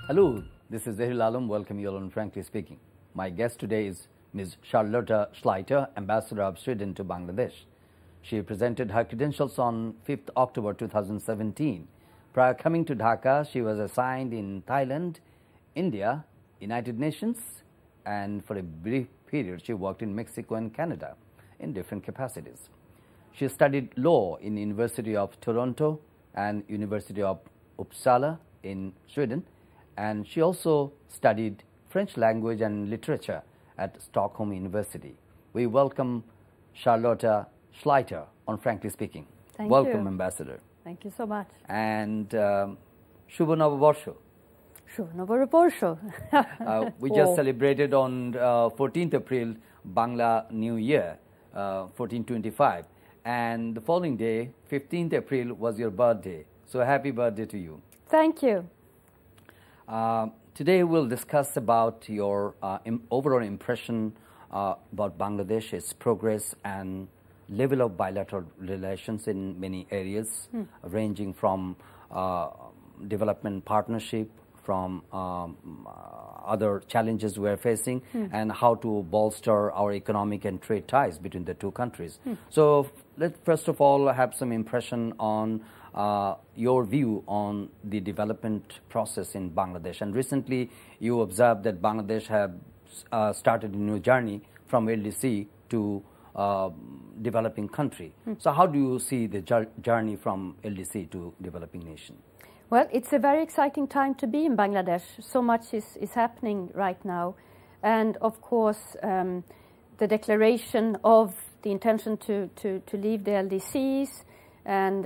Hello, this is Zahir Alam. Welcome you all on Frankly Speaking. My guest today is Ms. Charlotta Schleiter, Ambassador of Sweden to Bangladesh. She presented her credentials on 5th October 2017. Prior coming to Dhaka, she was assigned in Thailand, India, United Nations, and for a brief period she worked in Mexico and Canada in different capacities. She studied law in University of Toronto and University of Uppsala in Sweden, and she also studied French language and literature at Stockholm University. We welcome Charlotta Schleiter on Frankly Speaking. Thank welcome, you. Ambassador. Thank you so much. And Shubha Novoborsho. Shubha Novoborsho. We just celebrated on 14th April Bangla New Year, 1425. And the following day, 15th April, was your birthday. So happy birthday to you. Thank you. Today we'll discuss about your overall impression about Bangladesh, its progress and level of bilateral relations in many areas, ranging from development partnership, from other challenges we're facing, and how to bolster our economic and trade ties between the two countries. So let's first of all have some impression on your view on the development process in Bangladesh. And recently you observed that Bangladesh have started a new journey from LDC to developing country. So how do you see the journey from LDC to developing nation? Well, it's a very exciting time to be in Bangladesh. So much is happening right now. And of course, the declaration of the intention to leave the LDCs and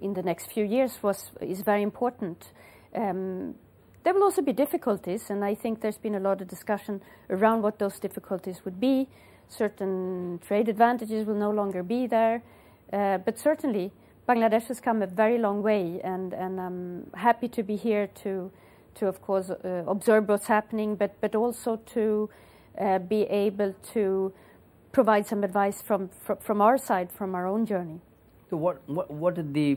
in the next few years is very important. There will also be difficulties, and I think there's been a lot of discussion around what those difficulties would be. Certain trade advantages will no longer be there, but certainly Bangladesh has come a very long way, and I'm happy to be here to of course observe what's happening, but also to be able to provide some advice from our side, from our own journey. So what are the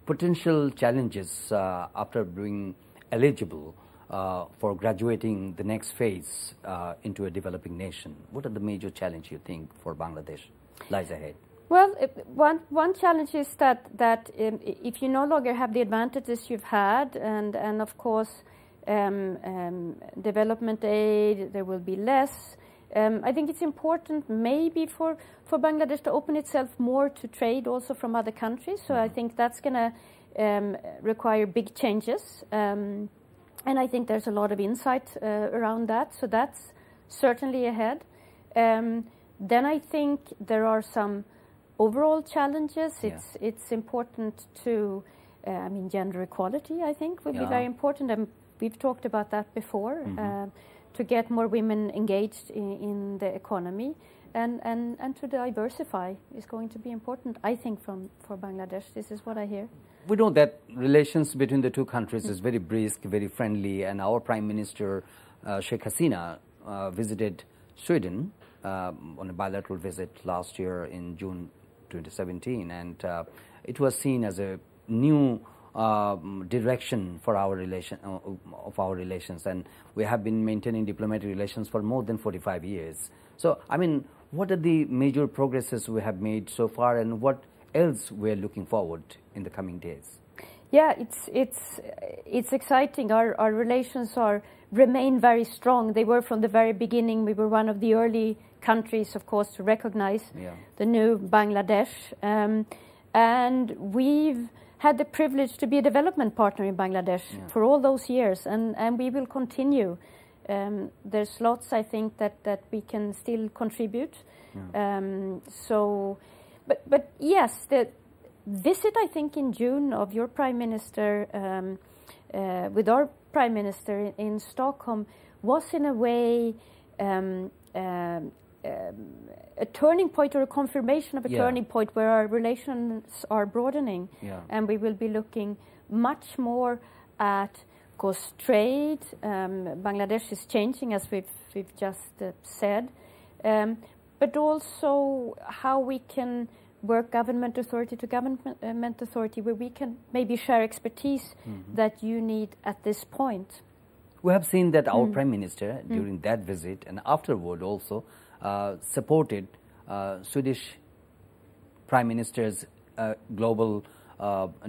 potential challenges after being eligible for graduating the next phase into a developing nation? What are the major challenges you think for Bangladesh lies ahead? Well, one challenge is that if you no longer have the advantages you've had, and of course development aid, there will be less. I think it's important maybe for Bangladesh to open itself more to trade also from other countries. So I think that's going to require big changes. And I think there's a lot of insight around that. So that's certainly ahead. Then I think there are some overall challenges. It's important to, I mean, gender equality, I think, will be very important. And we've talked about that before. To get more women engaged in the economy and to diversify is going to be important, I think, for Bangladesh. This is what I hear. We know that relations between the two countries is very brisk, very friendly, and our Prime Minister, Sheikh Hasina, visited Sweden on a bilateral visit last year in June 2017, and it was seen as a new direction for our relations, and we have been maintaining diplomatic relations for more than 45 years. So, I mean, what are the major progresses we have made so far, and what else we're looking forward in the coming days? Yeah, it's exciting. Our relations remain very strong. They were from the very beginning. We were one of the early countries, of course, to recognize the new Bangladesh, and we've had the privilege to be a development partner in Bangladesh for all those years, and we will continue. There's lots, I think, that we can still contribute. But yes, the visit, I think, in June of your Prime Minister with our Prime Minister in Stockholm was in a way a turning point, or a confirmation of a turning point, where our relations are broadening, and we will be looking much more at, of course, trade. Bangladesh is changing, as we've just said, but also how we can work government authority to government authority, where we can maybe share expertise that you need at this point. We have seen that our Prime Minister, during that visit and afterward also, supported Swedish Prime Minister's global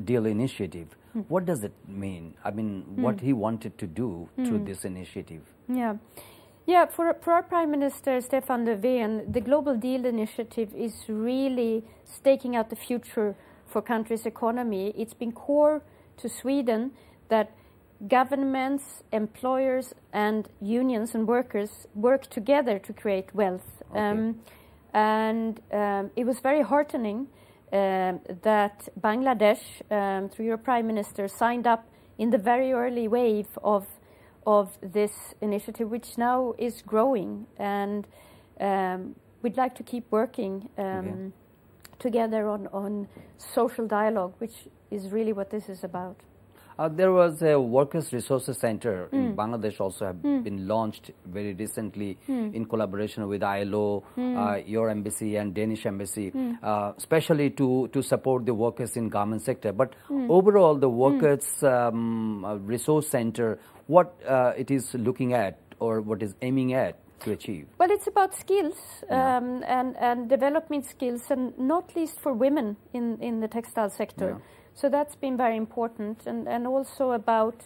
deal initiative. What does it mean? I mean, what he wanted to do through this initiative? Yeah, for our Prime Minister, Stefan Löfven, the Global Deal Initiative is really staking out the future for country's economy. It's been core to Sweden that governments, employers and unions and workers work together to create wealth. Okay. It was very heartening that Bangladesh, through your Prime Minister, signed up in the very early wave of this initiative, which now is growing, and we'd like to keep working together on social dialogue, which is really what this is about. There was a Workers' Resources Center in Bangladesh also have been launched very recently in collaboration with ILO, your embassy and Danish embassy, especially to support the workers in garment sector. But overall, the Workers' Resource Center, what it is looking at or what is aiming at to achieve? Well, it's about skills and development skills, and not least for women in the textile sector. Yeah. So that's been very important, and also about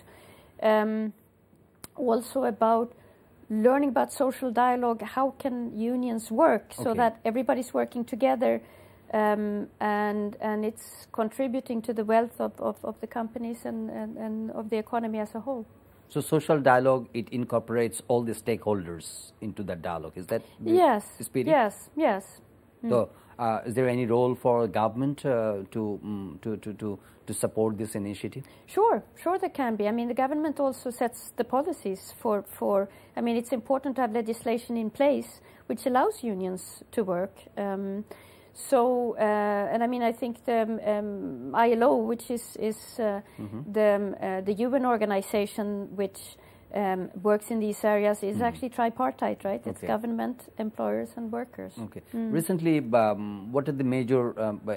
learning about social dialogue. How can unions work so that everybody's working together, and it's contributing to the wealth of the companies and of the economy as a whole. So social dialogue, it incorporates all the stakeholders into that dialogue. Is that the spirit? Yes. So, is there any role for government to support this initiative? Sure there can be. I mean, the government also sets the policies for I mean, it's important to have legislation in place which allows unions to work. And I mean, I think the ILO, which is the UN organization which works in these areas, is actually tripartite, right? It's government, employers and workers. Okay. Recently, what are the major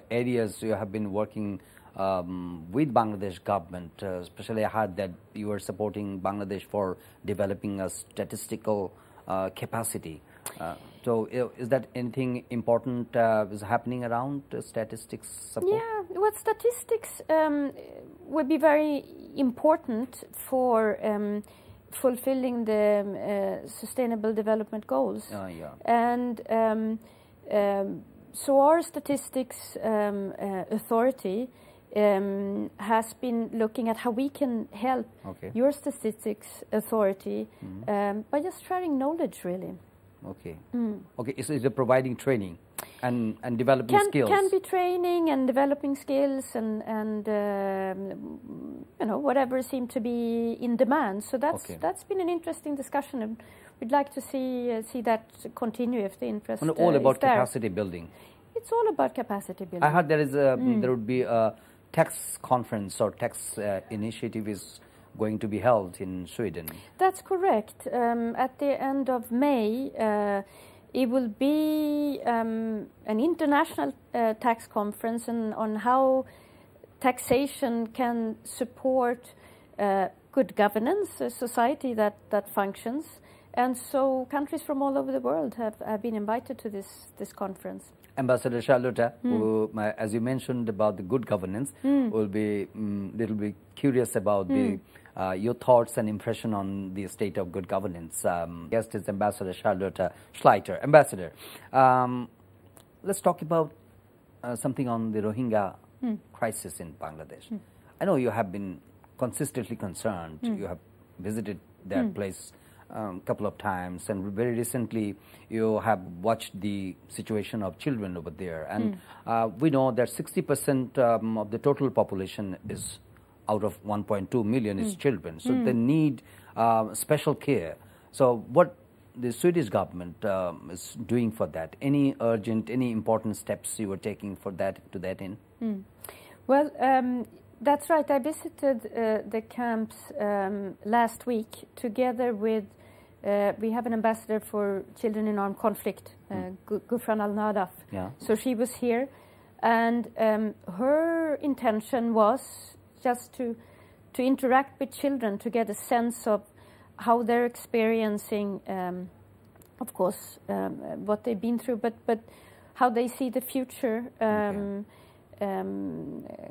areas you have been working with Bangladesh government? Especially I heard that you are supporting Bangladesh for developing a statistical capacity. So is that anything important is happening around statistics support? Yeah, well, statistics would be very important for fulfilling the Sustainable Development Goals. And so our statistics authority has been looking at how we can help your statistics authority by just sharing knowledge, really. Okay. So is it providing training and developing skills? Can be training and developing skills and you know, whatever seemed to be in demand. So that's been an interesting discussion, and we'd like to see that continue if the interest all about is there. Capacity building. It's all about capacity building. I heard there is there would be a tax conference or tax initiative is going to be held in Sweden. That's correct. At the end of May, it will be an international tax conference on how taxation can support good governance, a society that functions. And so countries from all over the world have been invited to this conference. Ambassador Charlotta, who, as you mentioned about the good governance, will be little bit curious about your thoughts and impression on the state of good governance. Guest is Ambassador Charlotta Schleiter. Ambassador, let's talk about something on the Rohingya crisis in Bangladesh. I know you have been consistently concerned. You have visited that place a couple of times, and very recently you have watched the situation of children over there. And we know that 60% of the total population is out of 1.2 million is children. So they need special care. So what the Swedish government is doing for that? Any urgent, any important steps you were taking for that to that end? Well, that's right. I visited the camps last week together with, we have an ambassador for children in armed conflict, Gufran Al-Nadaf. Yeah. So she was here. And her intention was just to interact with children, to get a sense of how they're experiencing, of course, what they've been through, but how they see the future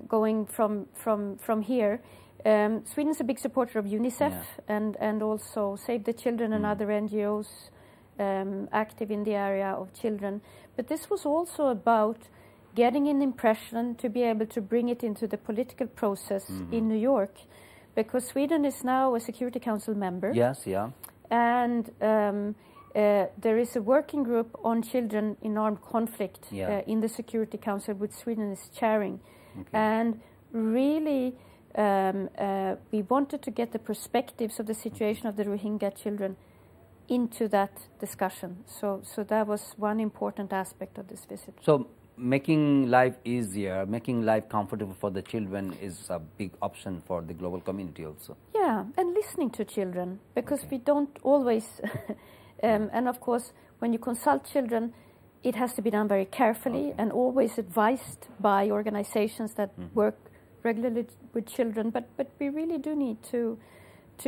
going from here. Sweden's a big supporter of UNICEF and also Save the Children and other NGOs active in the area of children. But this was also about getting an impression to be able to bring it into the political process in New York, because Sweden is now a Security Council member. Yes, yeah. And there is a working group on children in armed conflict in the Security Council, which Sweden is chairing. And really, we wanted to get the perspectives of the situation of the Rohingya children into that discussion. So that was one important aspect of this visit. So making life easier, making life comfortable for the children is a big option for the global community also. Yeah, and listening to children, because we don't always, and of course, when you consult children, it has to be done very carefully and always advised by organizations that work regularly with children. But we really do need to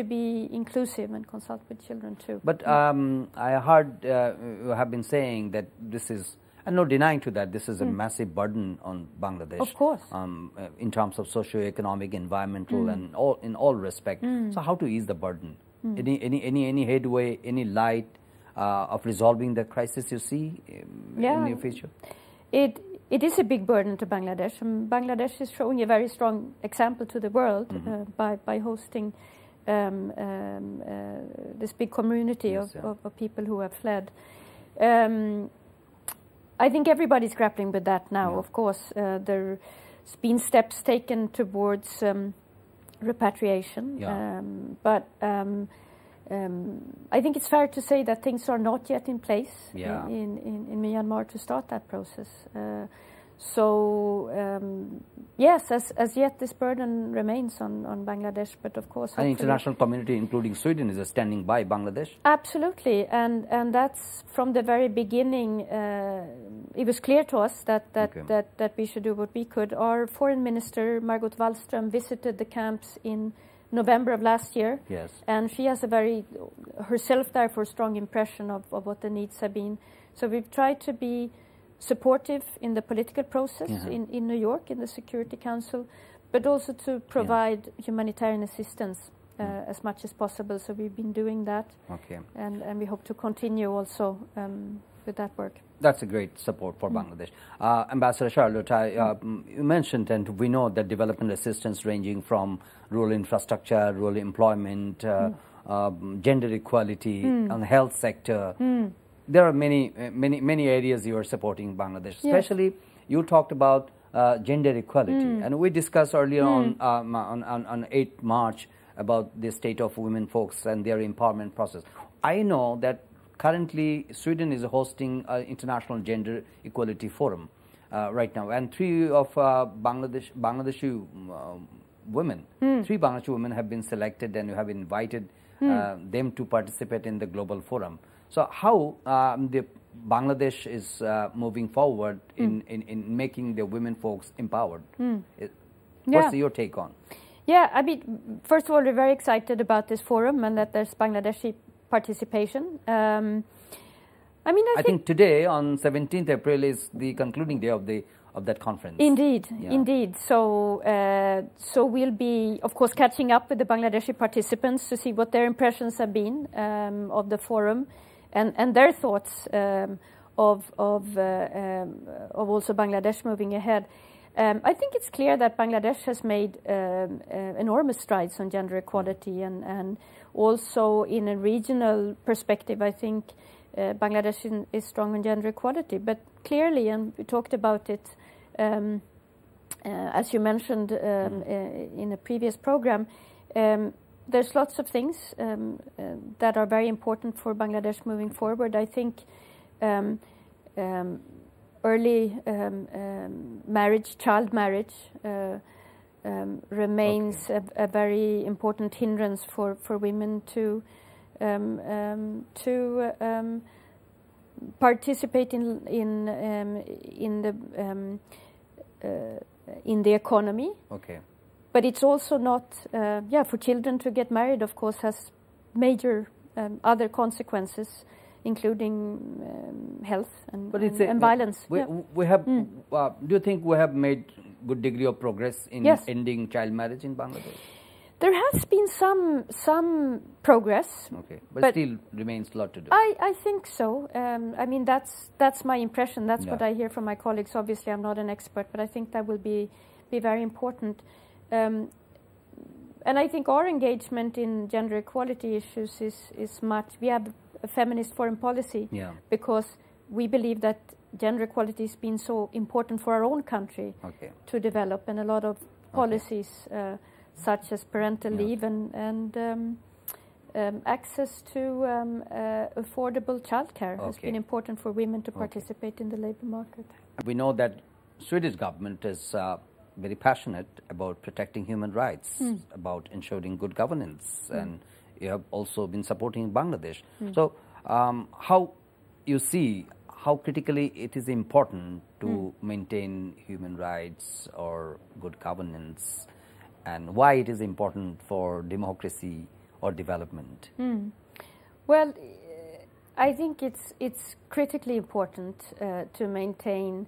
be inclusive and consult with children too. But I heard you have been saying that this is, and no denying to that, this is a massive burden on Bangladesh. Of course. In terms of socio-economic, environmental, and in all respect. So how to ease the burden? Any headway, any light of resolving the crisis you see in the future? It is a big burden to Bangladesh, and Bangladesh is showing a very strong example to the world by hosting this big community of people who have fled. I think everybody's grappling with that now, of course. There's been steps taken towards repatriation, but I think it's fair to say that things are not yet in place in Myanmar to start that process. Yes, as yet this burden remains on Bangladesh, but of course... And the international community, including Sweden, is standing by Bangladesh? Absolutely, and that's from the very beginning, it was clear to us that we should do what we could. Our foreign minister, Margot Wallström, visited the camps in November of last year, and she has herself therefore strong impression of what the needs have been. So we've tried to be supportive in the political process in New York, in the Security Council, but also to provide humanitarian assistance as much as possible. So we've been doing that, and we hope to continue also with that work. That's a great support for Bangladesh. Ambassador Charlotte, you mentioned, and we know that development assistance ranging from rural infrastructure, rural employment, gender equality, and the health sector. There are many areas you are supporting Bangladesh. Especially, you talked about gender equality, and we discussed earlier on 8th March about the state of women folks and their empowerment process. I know that currently Sweden is hosting an international gender equality forum right now, and 3 of Bangladeshi women, 3 Bangladeshi women have been selected, and you have invited them to participate in the global forum. So how the Bangladesh is moving forward in making the women folks empowered? What's your take on? Yeah, I mean, first of all, we're very excited about this forum and that there's Bangladeshi participation. I think today, on 17th April, is the concluding day of that conference. Indeed, indeed. So we'll be, of course, catching up with the Bangladeshi participants to see what their impressions have been of the forum. And their thoughts of also Bangladesh moving ahead. I think it's clear that Bangladesh has made enormous strides on gender equality, and also in a regional perspective, I think Bangladesh is strong on gender equality. But clearly, and we talked about it, as you mentioned in a previous program, there's lots of things that are very important for Bangladesh moving forward. I think early marriage, child marriage, remains a very important hindrance for women to participate in the in the economy. Okay. But it's also not, for children to get married, of course, has major other consequences, including health and violence. We have. Do you think we have made good degree of progress in ending child marriage in Bangladesh? There has been some progress. Okay, but still remains a lot to do. I think so. I mean, that's my impression. That's what I hear from my colleagues. Obviously, I'm not an expert, but I think that will be very important. And I think our engagement in gender equality issues is much. We have a feminist foreign policy because we believe that gender equality has been so important for our own country to develop, and a lot of policies such as parental leave and access to affordable childcare has been important for women to participate in the labor market. We know that Swedish government is very passionate about protecting human rights, about ensuring good governance, and you have also been supporting Bangladesh. So how you see how critically it is important to maintain human rights or good governance, and why it is important for democracy or development? Well, I think it's critically important to maintain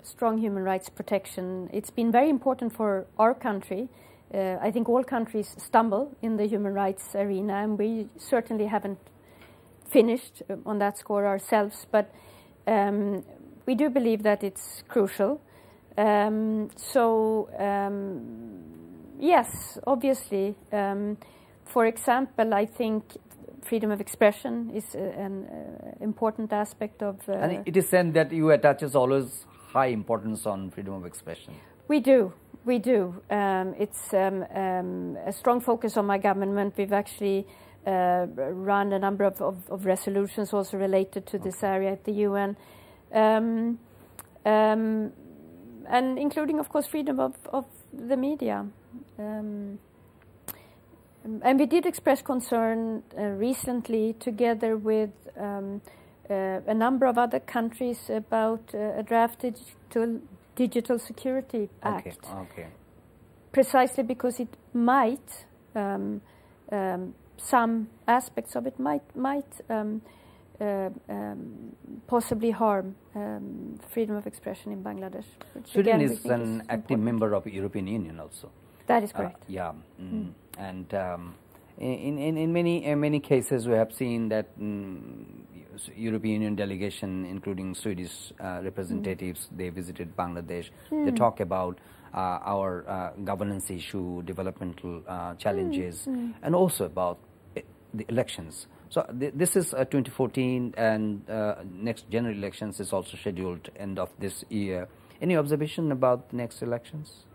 strong human rights protection. It's been very important for our country. I think all countries stumble in the human rights arena, and we certainly haven't finished on that score ourselves, but we do believe that it's crucial. Yes, obviously. For example, I think freedom of expression is an important aspect of... and it is said that you attaches always high importance on freedom of expression. We do. It's a strong focus on my government. We've actually run a number of resolutions also related to this area at the UN. And including, of course, freedom of the media. And we did express concern recently, together with a number of other countries, about a draft Digital Security Act. Precisely because it might, some aspects of it might possibly harm freedom of expression in Bangladesh. Sweden is an active member of the European Union also. That is correct. And in many cases we have seen that European Union delegation, including Swedish representatives, they visited Bangladesh. They talk about our governance issue, developmental challenges, and also about the elections. So this is 2014, and next general elections is also scheduled end of this year. Any observation about the next elections?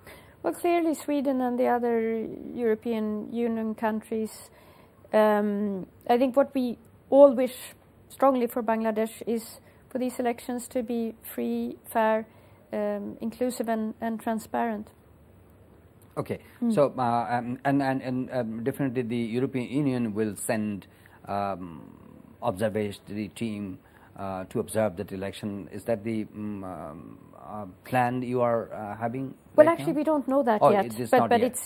Well, clearly Sweden and the other European Union countries, I think what we all wish strongly for Bangladesh is for these elections to be free, fair, inclusive and transparent. Okay, so and definitely the European Union will send observatory team to observe that election. Is that the plan you are having? Well, right actually, now? we don't know that yet. It is but not but yet.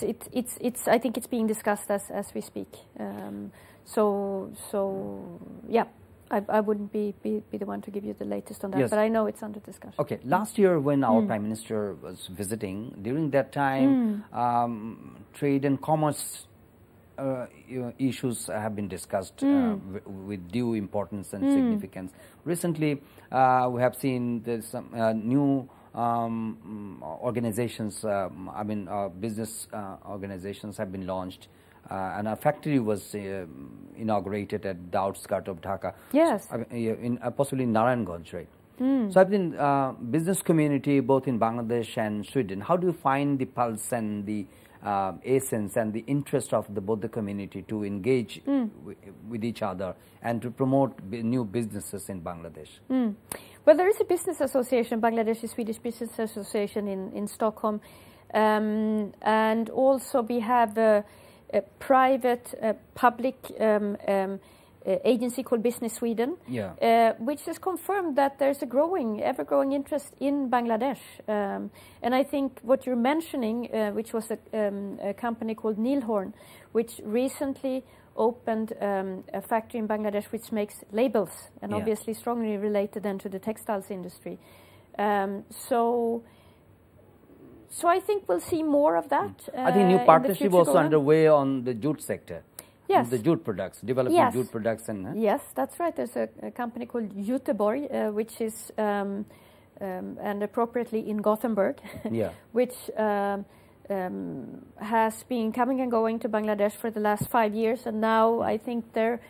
it's I think it's being discussed as we speak. So yeah. I wouldn't be the one to give you the latest on that, but I know it's under discussion. Okay. Last year, when our Prime Minister was visiting, during that time, trade and commerce issues have been discussed with due importance and significance. Recently, we have seen there's some new organizations, business organizations have been launched. And our factory was inaugurated at the outskirts of Dhaka. Yes. So, possibly in Narayanganj, right? So I've been business community both in Bangladesh and Sweden. How do you find the pulse and the essence and the interest of both the community to engage with each other and to promote new businesses in Bangladesh? Well, there is a business association, Bangladeshi Swedish Business Association in Stockholm, and also we have a private, public agency called Business Sweden, which has confirmed that there's a ever-growing interest in Bangladesh. And I think what you're mentioning, which was a company called Neilhorn, which recently opened a factory in Bangladesh which makes labels, and obviously strongly related then to the textiles industry. So I think we'll see more of that. I think new partnership also underway on the jute sector. Yes. The jute products, developing jute products. And, Yes, that's right. There's a company called Göteborg, which is, and appropriately in Gothenburg, which has been coming and going to Bangladesh for the last 5 years. And now I think they're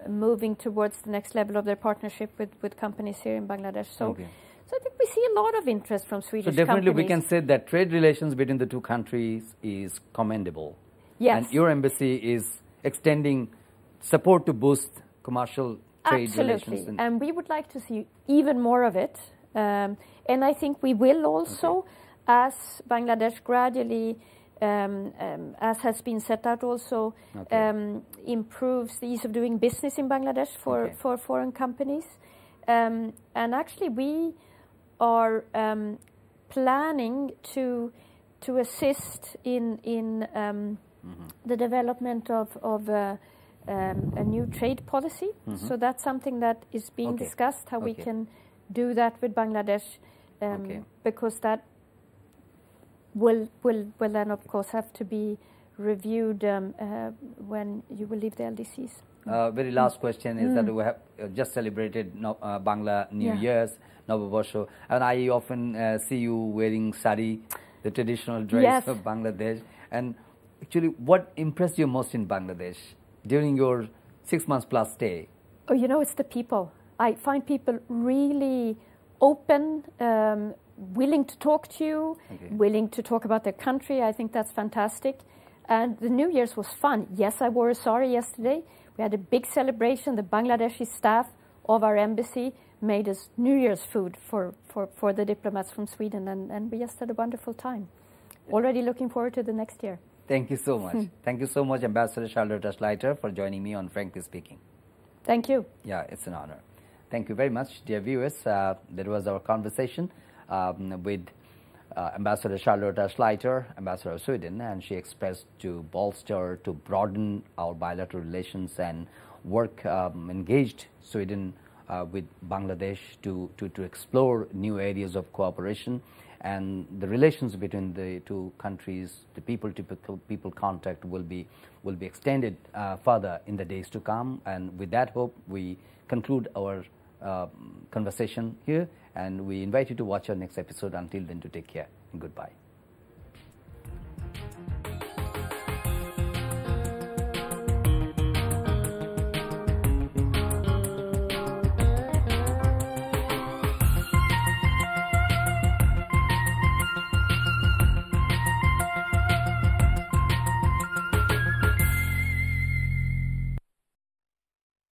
moving towards the next level of their partnership with companies here in Bangladesh. So I think we see a lot of interest from Swedish companies. So definitely we can say that trade relations between the two countries is commendable. Yes. And your embassy is extending support to boost commercial trade relations. Absolutely. And we would like to see even more of it. And I think we will also, as Bangladesh gradually, as has been set out also, improves the ease of doing business in Bangladesh for foreign companies. And actually we are planning to assist in the development of a new trade policy. So that's something that is being discussed, how we can do that with Bangladesh, because that will then of course have to be reviewed when you will leave the LDCs. Very last question is that we have just celebrated Bangla New Year's, Novoborsho, and I often see you wearing sari, the traditional dress of Bangladesh. And actually, what impressed you most in Bangladesh during your 6 months plus stay? Oh, you know, it's the people. I find people really open, willing to talk to you, willing to talk about their country. I think that's fantastic. And the New Year's was fun. Yes, I wore a sari yesterday. We had a big celebration. The Bangladeshi staff of our embassy made us New Year's food for the diplomats from Sweden, and we just had a wonderful time. Already looking forward to the next year. Thank you so much. Thank you so much, Ambassador Charlotte Schleiter, for joining me on Frankly Speaking. Thank you. Yeah, it's an honor. Thank you very much, dear viewers. That was our conversation with Ambassador Charlotte Schleiter, Ambassador of Sweden, and she expressed to bolster, to broaden our bilateral relations and work engaged Sweden with Bangladesh to explore new areas of cooperation, and the relations between the two countries, the people-to-people contact will be extended further in the days to come. And with that hope, we conclude our conversation here, and we invite you to watch our next episode. Until then, to take care and goodbye.